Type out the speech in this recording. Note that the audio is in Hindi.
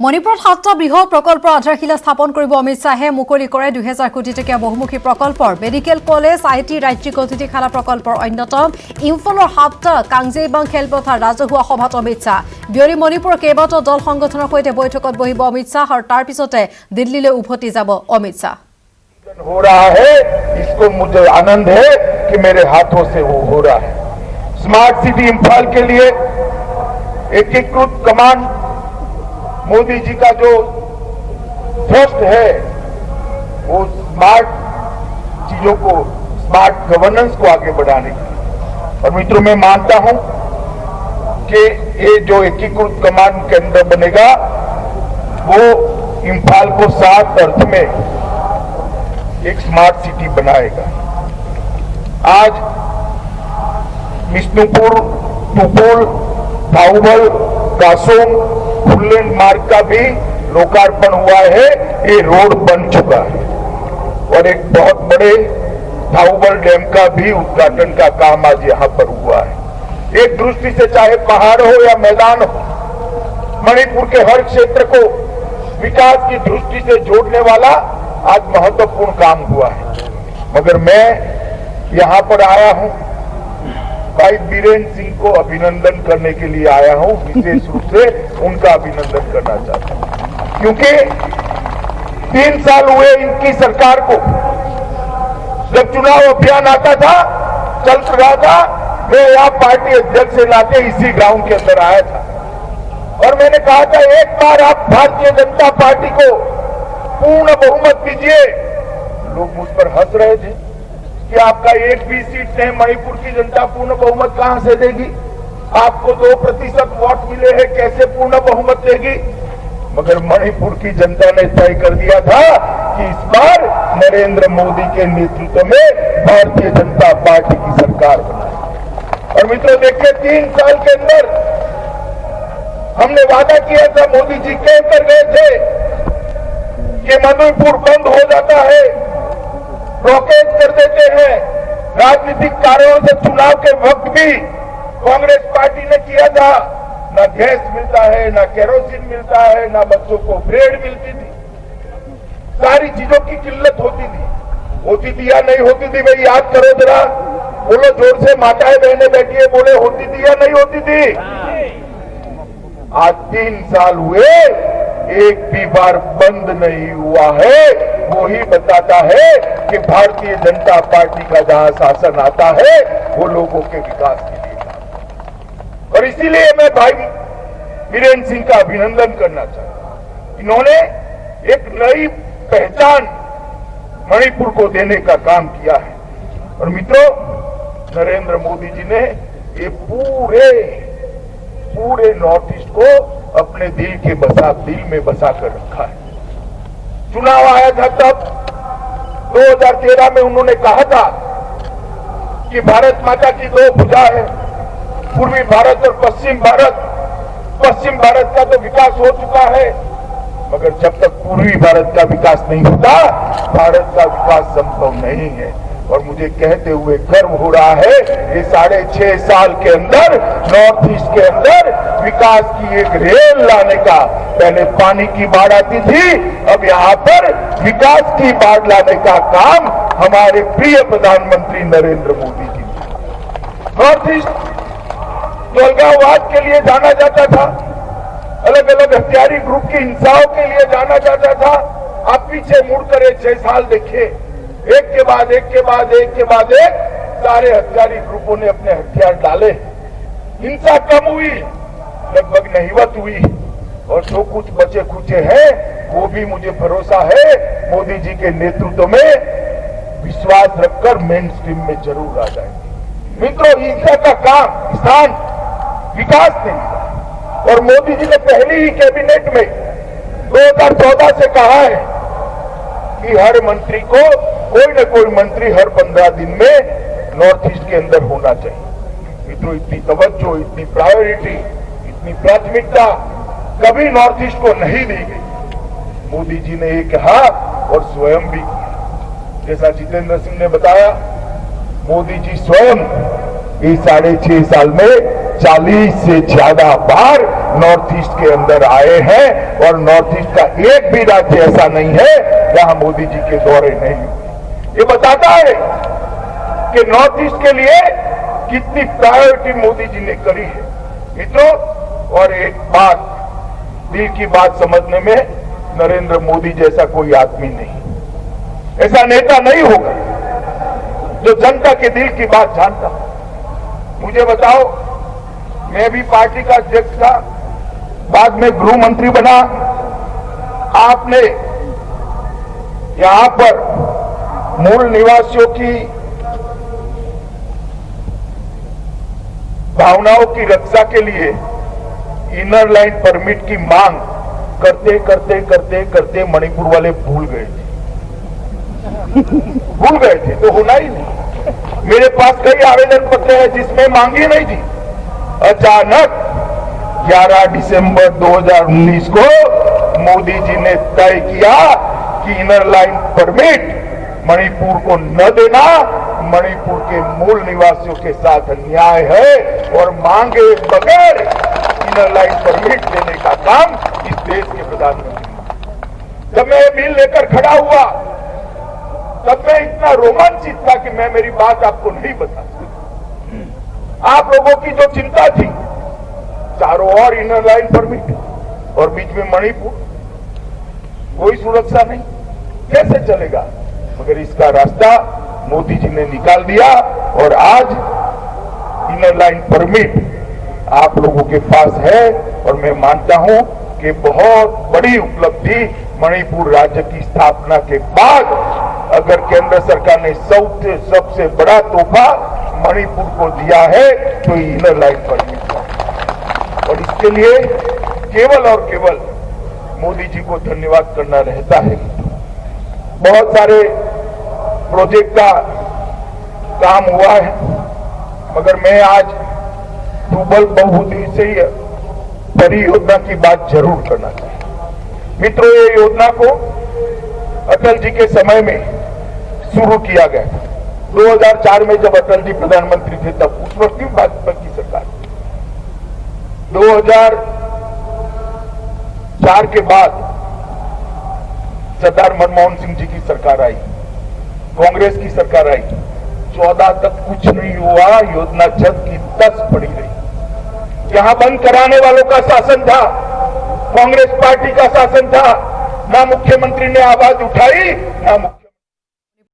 মণিপুৰত 7টা বৃহৎ প্ৰকল্পৰ আধাৰশিলা স্থাপন কৰিব অমিত শাহে মুকলি কৰে 2000 কোটি টকীয়া বহুমুখী প্ৰকল্পৰ মেডিকেল কলেজ আইটি ৰাজ্যিক অতিথিশালা প্ৰকল্পৰ অন্যতম ইম্ফলৰ 7টা কাংজেইবাং খেলপথাৰ ৰাজহুৱা সভাত অমিত শাহ বিয়লি মণিপুৰৰ কেইবাটাও দল সংগঠনৰ সৈতে বৈঠকত বহিব অমিত শাহ আৰু তাৰ পিছতে দিল্লীলৈ উভতি যাব অমিত শাহ हो रहा है। इसको मुझे आनंद है कि मेरे हाथों से वो हो रहा है। स्मार्ट सिटी इम्फाल के लिए एकीकृत कमांड मोदी जी का जो फर्स्ट है वो स्मार्ट चीजों को स्मार्ट गवर्नेंस को आगे बढ़ाने की। और मित्रों मैं मानता हूं कि ये जो एकीकृत कमांड केंद्र बनेगा वो इम्फाल को 7 अर्थ में एक स्मार्ट सिटी बनाएगा। आज विष्णुपुर, टुपुल, थाउबल, कासोम, फुललैंड मार्ग का भी लोकार्पण हुआ है। ये रोड बन चुका है और एक बहुत बड़े थाउबल डैम का भी उद्घाटन का काम आज यहां पर हुआ है। एक दृष्टि से चाहे पहाड़ हो या मैदान हो, मणिपुर के हर क्षेत्र को विकास की दृष्टि से जोड़ने वाला आज महत्वपूर्ण काम हुआ है। मगर मैं यहां पर आया हूं, भाई बीरेन्द्र सिंह को अभिनंदन करने के लिए आया हूं। विशेष रूप से उनका अभिनंदन करना चाहता हूं क्योंकि 3 साल हुए इनकी सरकार को। जब चुनाव अभियान आता था, चल रहा था, मैं यहाँ पार्टी अध्यक्ष से लाके इसी ग्राउंड के अंदर आया था और मैंने कहा था एक बार आप भारतीय जनता पार्टी को पूर्ण बहुमत दीजिए। लोग मुझ पर हंस रहे थे कि आपका एक भी सीट नहीं, मणिपुर की जनता पूर्ण बहुमत कहां से देगी? आपको 2% वोट मिले हैं, कैसे पूर्ण बहुमत देगी? मगर मणिपुर की जनता ने तय कर दिया था कि इस बार नरेंद्र मोदी के नेतृत्व में भारतीय जनता पार्टी की सरकार बनाए। और मित्रों देखिए 3 साल के अंदर हमने वादा किया था, मोदी जी कहकर गए थे कि मणिपुर बंद हो जाता है, ब्लॉकेज कर देते हैं। राजनीतिक कारणों से चुनाव के वक्त भी कांग्रेस पार्टी ने किया था। ना गैस मिलता है, ना केरोसिन मिलता है, ना बच्चों को ब्रेड मिलती थी। सारी चीजों की किल्लत होती थी या नहीं होती थी? भाई याद करो जरा, बोलो जोर से, माताएं बहनें बैठी है, बोले होती थी या नहीं होती थी? आज 3 साल हुए, एक भी बार बंद नहीं हुआ है। वो ही बताता है कि भारतीय जनता पार्टी का जहां शासन आता है वो लोगों के विकास के लिए। और इसीलिए मैं भाई बीरेन्द्र सिंह का अभिनंदन करना चाहता हूं। इन्होंने एक नई पहचान मणिपुर को देने का काम किया है। और मित्रों, नरेंद्र मोदी जी ने ये पूरे नॉर्थ ईस्ट को अपने दिल में बसा कर रखा है। चुनाव आया था तब 2013 में उन्होंने कहा था कि भारत माता की 2 भुजा है, पूर्वी भारत और पश्चिम भारत। पश्चिम भारत का तो विकास हो चुका है, मगर जब तक पूर्वी भारत का विकास नहीं होता, भारत का विकास संभव नहीं है। और मुझे कहते हुए गर्व हो रहा है, ये 6.5 साल के अंदर नॉर्थ ईस्ट के अंदर विकास की एक रेल लाने का, पहले पानी की बाढ़ आती थी, अब यहाँ पर विकास की बाढ़ लाने का काम हमारे प्रिय प्रधानमंत्री नरेंद्र मोदी जी। नॉर्थ ईस्ट तो अलगाववाद के लिए जाना जाता था, अलग अलग हथियारी ग्रुप की हिंसाओं के लिए जाना जाता था। आप पीछे मुड़कर 6 साल देखिए, एक के बाद एक सारे हथियारी ग्रुपों ने अपने हथियार डाले। हिंसा कम हुई, लगभग नहीवत हुई। और जो कुछ बचे खुचे हैं वो भी मुझे भरोसा है मोदी जी के नेतृत्व में विश्वास रखकर मेन स्ट्रीम में जरूर आ जाएंगे। मित्रों, हिंसा का काम किसान विकास नहीं था। और मोदी जी ने पहली ही कैबिनेट में 2014 से कहा है कि हर मंत्री को कोई न कोई मंत्री हर 15 दिन में नॉर्थ ईस्ट के अंदर होना चाहिए। मित्रों, इतनी तवज्जो, इतनी प्रायोरिटी, इतनी प्राथमिकता कभी नॉर्थ ईस्ट को नहीं दी गई। मोदी जी ने ये कहा और स्वयं भी किया। जैसा जितेंद्र सिंह ने बताया, मोदी जी स्वयं इस 6.5 साल में 40 से ज्यादा बार नॉर्थ ईस्ट के अंदर आए हैं और नॉर्थ ईस्ट का एक भी राज्य ऐसा नहीं है जहां मोदी जी के दौरे नहीं हुए। ये बताता है कि नॉर्थ ईस्ट के लिए कितनी प्रायोरिटी मोदी जी ने करी है। मित्रों, और एक बात, दिल की बात समझने में नरेंद्र मोदी जैसा कोई आदमी नहीं, ऐसा नेता नहीं होगा जो जनता के दिल की बात जानता। मुझे बताओ, मैं भी पार्टी का अध्यक्ष था, बाद में गृह मंत्री बना। आपने यहां पर मूल निवासियों की भावनाओं की रक्षा के लिए इनर लाइन परमिट की मांग करते करते करते करते मणिपुर वाले भूल गए थे तो होना ही नहीं। मेरे पास कई आवेदन पत्र हैं जिसमें मांगी नहीं थी। अचानक 11 दिसंबर 2019 को मोदी जी ने तय किया कि इनर लाइन परमिट मणिपुर को न देना मणिपुर के मूल निवासियों के साथ अन्याय है और मांगे बगैर इनर लाइन परमिट देने का काम इस देश के प्रधानमंत्री। जब मैं ये बिल लेकर खड़ा हुआ तब मैं इतना रोमांचित था कि मैं मेरी बात आपको नहीं बता सकता। आप लोगों की जो चिंता थी, चारों ओर इनर लाइन परमिट और बीच में मणिपुर, कोई सुरक्षा नहीं, कैसे चलेगा? मगर इसका रास्ता मोदी जी ने निकाल दिया और आज इनर लाइन परमिट आप लोगों के पास है। और मैं मानता हूं कि बहुत बड़ी उपलब्धि मणिपुर राज्य की स्थापना के बाद अगर केंद्र सरकार ने सबसे बड़ा तोहफा मणिपुर को दिया है तो इनर लाइन परमिट का। और इसके लिए केवल और केवल मोदी जी को धन्यवाद करना रहता है। बहुत सारे प्रोजेक्ट का काम हुआ है, मगर मैं आज डूबल बहुउद्देशीय परियोजना की बात जरूर करना चाहिए। मित्रों, ये योजना को अटल जी के समय में शुरू किया गया था। 2004 में जब अटल जी प्रधानमंत्री थे तब उस वक्त की भाजपा की सरकार। 2004 के बाद सरदार मनमोहन सिंह जी की सरकार आई, कांग्रेस की सरकार आई। 14 तक कुछ नहीं हुआ, योजना छत की 10 पड़ी रही। यहां बंद कराने वालों का शासन था, कांग्रेस पार्टी का शासन था। ना मुख्यमंत्री ने आवाज उठाई, ना